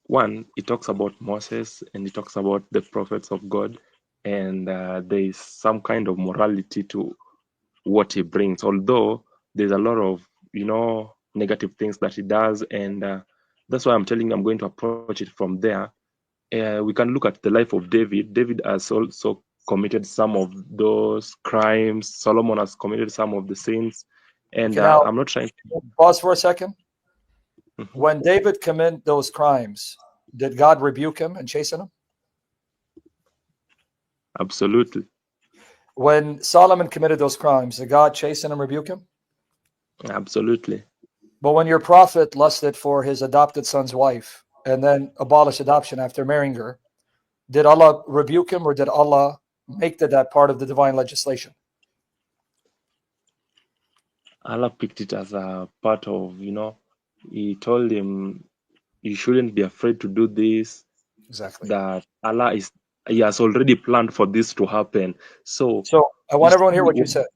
one, it talks about Moses and it talks about the prophets of God, and there is some kind of morality to what he brings, although there's a lot of negative things that he does, and that's why I'm telling you I'm going to approach it from there. We can look at the life of David. David has also committed some of those crimes. Solomon has committed some of the sins, and Okay, now I'm not trying to pause for a second. Mhm. When David committed those crimes, did God rebuke him and chasten him? Absolutely. When Solomon committed those crimes, did God chasten and rebuke him? Absolutely. But when your prophet lusted for his adopted son's wife and then abolished adoption after marrying her, did Allah rebuke him, or did Allah make that part of the divine legislation? Allah picked it as a part of, he told him you shouldn't be afraid to do this, Exactly. that he has already planned for this to happen. So So I you want everyone to hear see, what you said.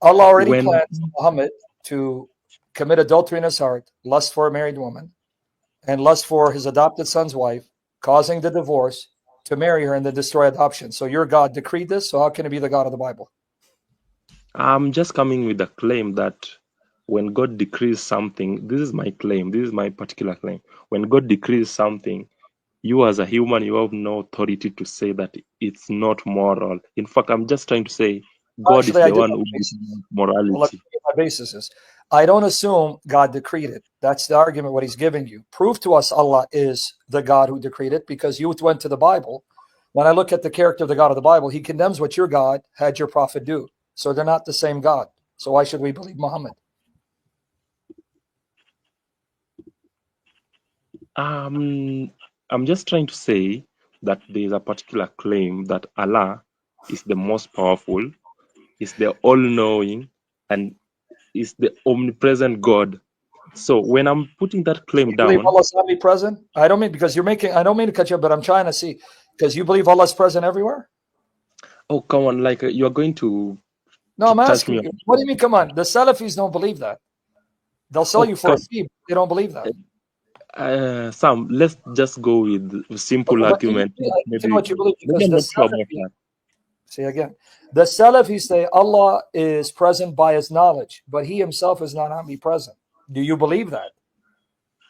Allah already when planned for Muhammad to commit adultery in his heart, lust for a married woman, and lust for his adopted son's wife, causing the divorce, to marry her and then destroy adoption. So your God decreed this, so how can it be the God of the Bible? I'm just coming with a claim that when God decrees something, this is my claim, this is my particular claim. When God decrees something, you as a human, you have no authority to say that it's not moral. In fact, I'm just trying to say God is Actually, I the do one have who a gives basis. Well, let me morality. get my basis is. I don't assume God decreed it. That's the argument, what he's giving you. Prove to us Allah is the God who decreed it, because you went to the Bible. When I look at the character of the God of the Bible, he condemns what your God had your prophet do. So they're not the same God. So why should we believe Muhammad? I'm just trying to say that there is a particular claim that Allah is the most powerful, is the all-knowing, and is the omnipresent God. So when I'm putting that So claim you believe down, Allah's omnipresent? I don't mean, because I don't mean to cut you up, but I'm trying to see, because you believe Allah's present everywhere? oh come on, like you are going No, to I'm touch asking me. you. What do you mean, come on? The Salafis don't believe that. They'll sell Oh you for a come, fee, but they don't believe that. Sam, let's just go with simple But argument. I need to know Maybe what you believe, maybe because I'm the not sure about Salafi, that. see again, the Salafis say Allah is present by his knowledge, but he himself is not omnipresent. Do you believe that?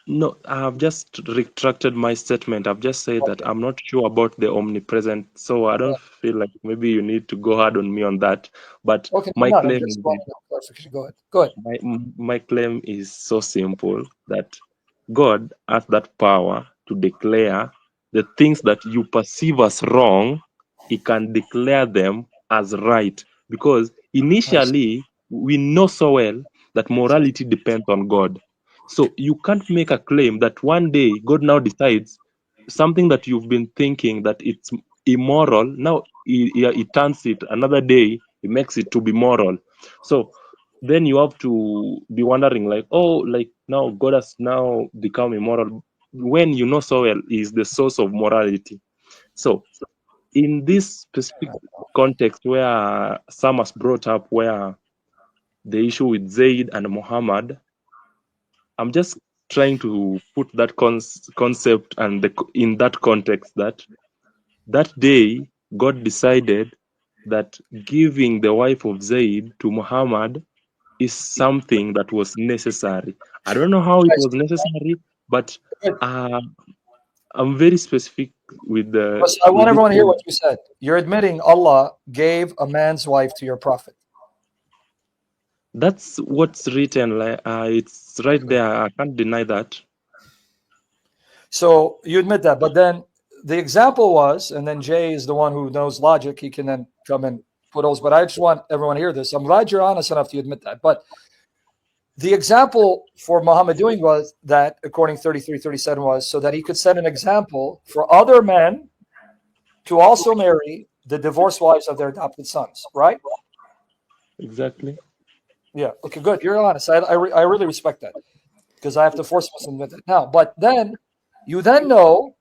No, I've just retracted my statement. I've just said that Okay. I'm not sure about the omnipresent, so I don't feel like maybe you need to go hard on me on that. But Okay, I'm my not. I'm claim just is wanting clarification. Go ahead. Go ahead. my my claim is so simple that God has that power to declare the things that you perceive as wrong, he can declare them as right. Because I see. initially we know so well that morality depends on God. So you can't make a claim that one day God now decides something that you've been thinking that it's immoral, now he turns it another day, he makes it to be moral. So then you have to be wondering like, oh, like now God has now become immoral when you know so well he is the source of morality. So in this specific context where Sam has brought up, where the issue with Zayd and Muhammad, I'm just trying to put that concept and in that context that that day God decided that giving the wife of Zayd to Muhammad is something that was necessary. I don't know how it I was see. necessary, but Good. uh, I'm very specific with the So I want with this everyone to hear thing. what you said. You're admitting Allah gave a man's wife to your prophet. That's what's written. Like it's right Good. there. I can't deny that. So you admit that, but then the example was, and then Jay is the one who knows logic. He can then come and put those. But I just want everyone to hear this. I'm glad you're honest enough to admit that. But the example for Muhammad doing was that, according 33:37, was so that he could set an example for other men to also marry the divorced wives of their adopted sons, right? Exactly. Yeah. Okay, good. You're honest. I really respect that, because I have to force myself to admit that now. But then you then know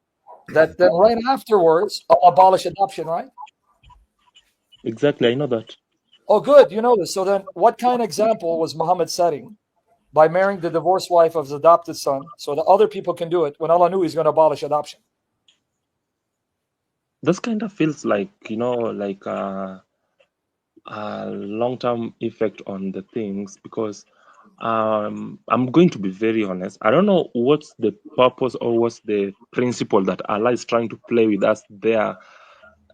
that then right afterwards, abolish adoption, right? Exactly. I know that. Oh, good. You know this. So then what kind of example was Muhammad setting by marrying the divorced wife of his adopted son so that other people can do it when Allah knew he's going to abolish adoption? This kind of feels like, like a long-term effect on the things, because I'm going to be very honest. I don't know what's the purpose or what's the principle that Allah is trying to play with us there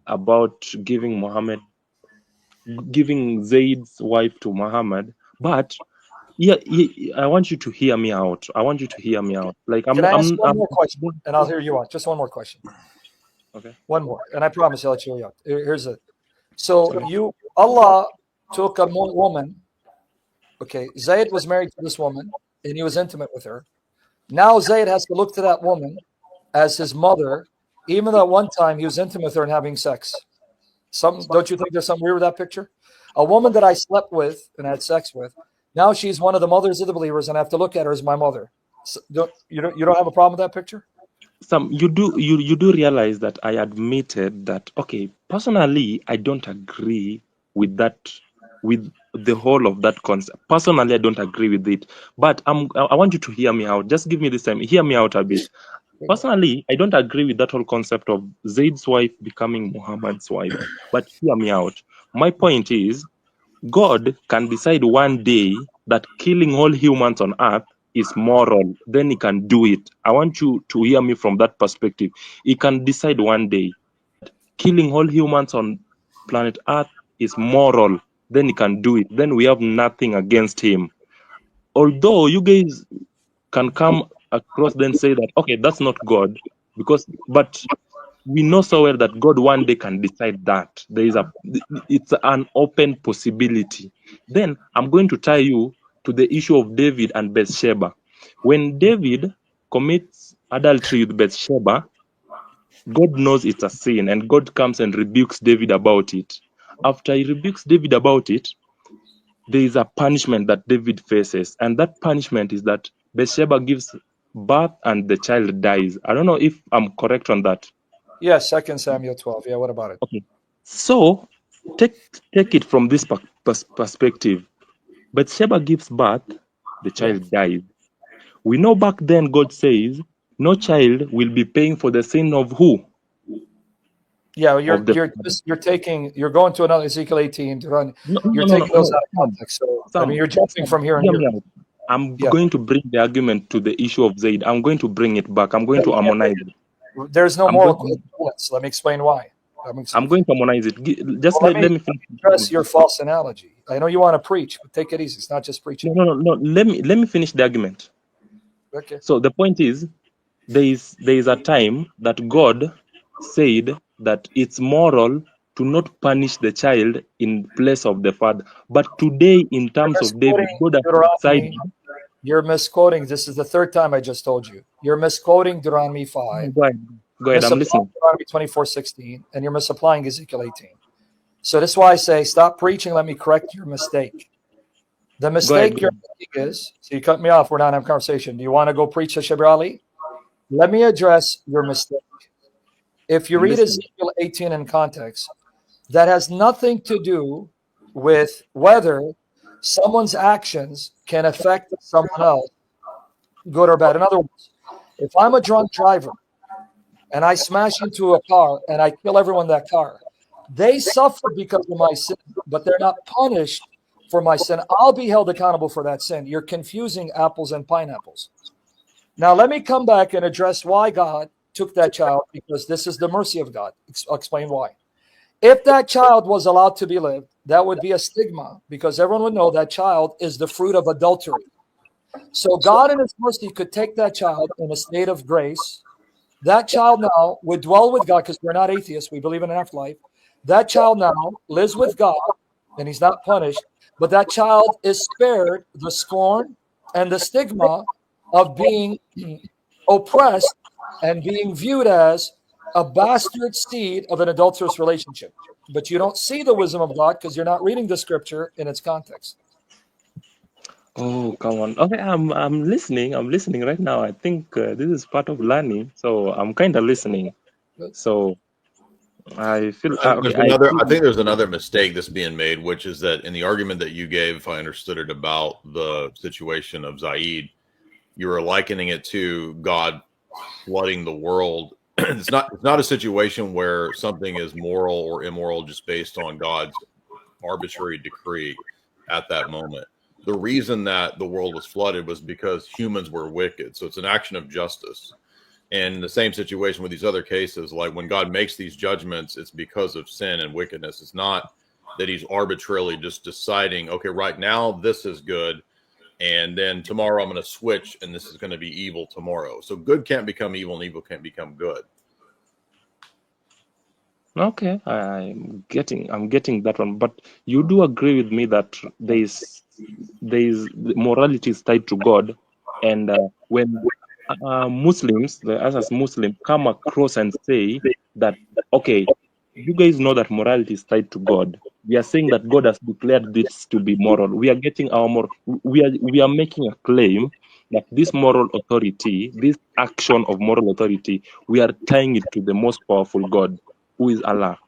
about giving Zayd's wife to Muhammad. But yeah, I want you to hear me out. I want you to hear me out. Like Can I ask one more question? And I'll hear you out. Just one more question. Okay. One more. And I promise I'll let you out. Here's it. So Allah took a woman. Okay, Zayd was married to this woman, and he was intimate with her. Now Zayd has to look to that woman as his mother, even though at one time he was intimate with her and having sex. Don't you think there's something weird with that picture? A woman that I slept with and had sex with, now she's one of the mothers of the believers, and I have to look at her as my mother. So you don't have a problem with that picture? You do realize that I admitted that, okay, personally I don't agree with that, with the whole of that concept. Personally, I don't agree with it, but I want you to hear me out. Just give me this time. Hear me out a bit. Personally, I don't agree with that whole concept of Zayd's wife becoming Muhammad's wife. But hear me out. My point is, God can decide one day that killing all humans on earth is moral. Then he can do it. I want you to hear me from that perspective. He can decide one day that killing all humans on planet earth is moral. Then he can do it. Then we have nothing against him. Although you guys can come across then say that, okay, that's not God, but we know so well that God one day can decide that. It's an open possibility. Then I'm going to tie you to the issue of David and Bathsheba. When David commits adultery with Bathsheba, God knows it's a sin, and God comes and rebukes David about it. After he rebukes David about it, there is a punishment that David faces, and that punishment is that Bathsheba gives birth and the child dies. I don't know if I'm correct on that. Yes, 2 Samuel 12. Yeah, what about it? Okay. So take it from this perspective. Bathsheba gives birth, the child dies. We know back then God says no child will be paying for the sin of who? Yeah, you're going to another Ezekiel 18 to run. You're taking those out of context. So you're jumping from here and here. I'm going to bring the argument to the issue of Zayd. I'm going to bring it back. I'm going to harmonize it. There's no moral equivalence. Let me explain why. I'm going to harmonize it. Just let me address your false analogy. I know you want to preach, but take it easy. It's not just preaching. No. Let me finish the argument. Okay. So the point is, there is a time that God said that it's moral to not punish the child in place of the father. But today, in terms of David, God has decided. You're misquoting. This is the third time I just told you. You're misquoting Deuteronomy 5. Go ahead. I'm listening. Deuteronomy 24:16, and you're misapplying Ezekiel 18. So this is why I say, stop preaching. Let me correct your mistake. The mistake you're making is, so you cut me off. We're not having a conversation. Do you want to go preach to Shabir Ali? Let me address your mistake. If you read Ezekiel 18 in context, that has nothing to do with whether someone's actions can affect someone else, good or bad. In other words, if I'm a drunk driver and I smash into a car and I kill everyone in that car, they suffer because of my sin, but they're not punished for my sin. I'll be held accountable for that sin. You're confusing apples and pineapples. Now, let me come back and address why God took that child, because this is the mercy of God. I'll explain why. If that child was allowed to be lived, that would be a stigma, because everyone would know that child is the fruit of adultery. So God in his mercy could take that child in a state of grace. That child now would dwell with God, because we're not atheists. We believe in an afterlife. That child now lives with God, and he's not punished. But that child is spared the scorn and the stigma of being oppressed and being viewed as a bastard seed of an adulterous relationship. But you don't see the wisdom of God because you're not reading the scripture in its context. Oh, come on. Okay, I'm listening. I'm listening right now. I think this is part of learning, so I'm kind of listening. Good. So I feel There's okay. another. I think there's another mistake that's being made, which is that in the argument that you gave, if I understood it, about the situation of Zayd, you were likening it to God flooding the world. It's not. It's not a situation where something is moral or immoral just based on God's arbitrary decree at that moment. The reason that the world was flooded was because humans were wicked. So it's an action of justice. And the same situation with these other cases, like when God makes these judgments, it's because of sin and wickedness. It's not that he's arbitrarily just deciding, okay, right now this is good, and then tomorrow I'm going to switch and this is going to be evil tomorrow. So good can't become evil and evil can't become good. Okay, I'm getting that one. But you do agree with me that there is morality is tied to God, and when Muslims, us as Muslims, come across and say that, okay, you guys know that morality is tied to God. We are saying that God has declared this to be moral. We are getting our moral. We are making a claim that this moral authority, this action of moral authority, we are tying it to the most powerful God, who is Allah.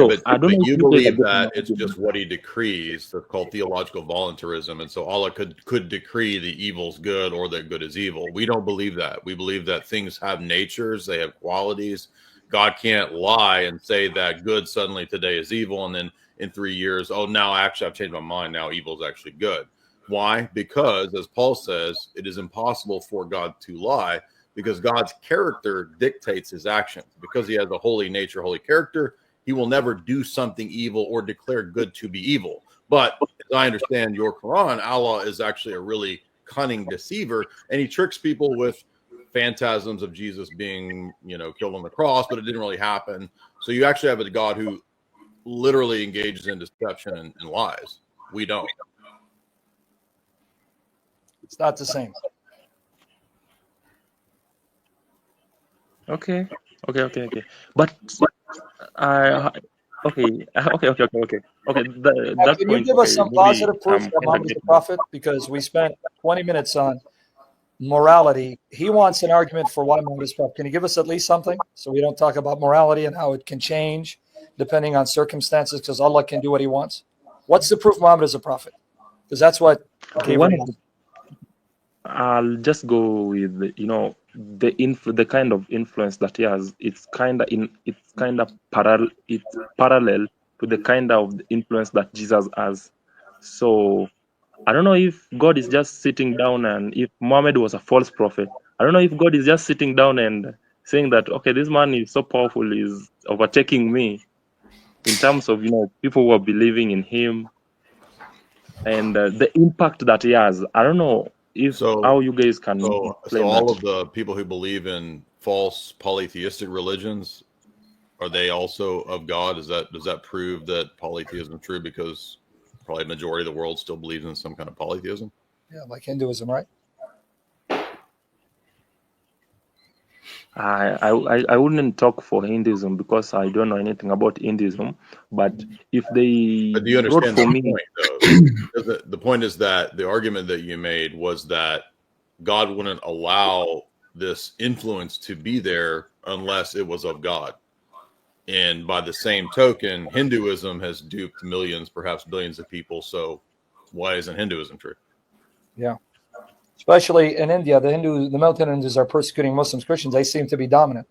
Yeah, So I don't but know if you you guys are believe getting my that it's argument. just what he decrees. That's called theological voluntarism. And so Allah could decree the evil's good or that good is evil. We don't believe that. We believe that things have natures, they have qualities. God can't lie and say that good suddenly today is evil, and then in 3 years, oh, now actually I've changed my mind. Now evil is actually good. Why? Because, as Paul says, it is impossible for God to lie because God's character dictates his actions. Because he has a holy nature, holy character, he will never do something evil or declare good to be evil. But as I understand your Quran, Allah is actually a really cunning deceiver, and he tricks people with phantasms of Jesus being, killed on the cross, but it didn't really happen. So you actually have a God who literally engages in deception and lies. We don't. It's not the same. Okay. But okay. That Can you point. give us Okay, some maybe positive proof that kind of Muhammad is a getting. prophet? Because we spent 20 minutes on morality. He wants an argument for why Muhammad is a prophet. Can you give us at least something so we don't talk about morality and how it can change depending on circumstances because Allah can do what he wants? What's the proof Muhammad is a prophet? Because that's what One Gabriel of wants. I'll just go with the kind of influence that he has. It's parallel to the kind of influence that Jesus has. So I don't know if God is just sitting down, and if Muhammad was a false prophet, I don't know if God is just sitting down and saying that, okay, this man is so powerful, is overtaking me in terms of people who are believing in him and the impact that he has. I don't know if So how you guys can So claim all that. of the people who believe in false polytheistic religions, are they also of God? Does that prove that polytheism is true? Because probably a majority of the world still believes in some kind of polytheism. Yeah, like Hinduism, right? I wouldn't talk for Hinduism because I don't know anything about Hinduism. But if they But do you brought understand for the me, point, though? Because the point is that the argument that you made was that God wouldn't allow this influence to be there unless it was of God. And by the same token, Hinduism has duped millions, perhaps billions of people. So why isn't Hinduism true? Yeah. Especially in India, the militant Hindus are persecuting Muslims, Christians. They seem to be dominant.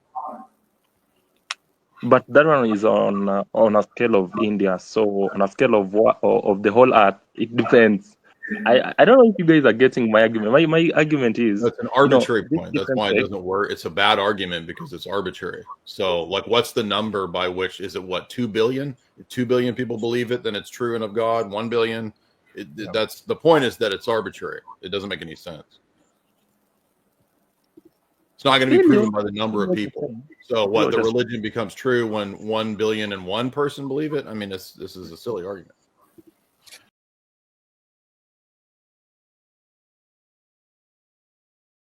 but that one is on a scale of India. So on a scale of of the whole earth, it depends. I don't know if you guys are getting my argument. My argument is, That's an arbitrary this point. That's different why it sect. doesn't work. It's a bad argument because it's arbitrary. So, like, what's the number by which is it? What, 2 billion? If 2 billion people believe it, then it's true and of God. 1 billion. That's the point. Is that it's arbitrary. It doesn't make any sense. It's not going to be Feel you. proven by the number of people. So, You're what, the just religion becomes true when 1 billion and one person believe it? I mean, this is a silly argument.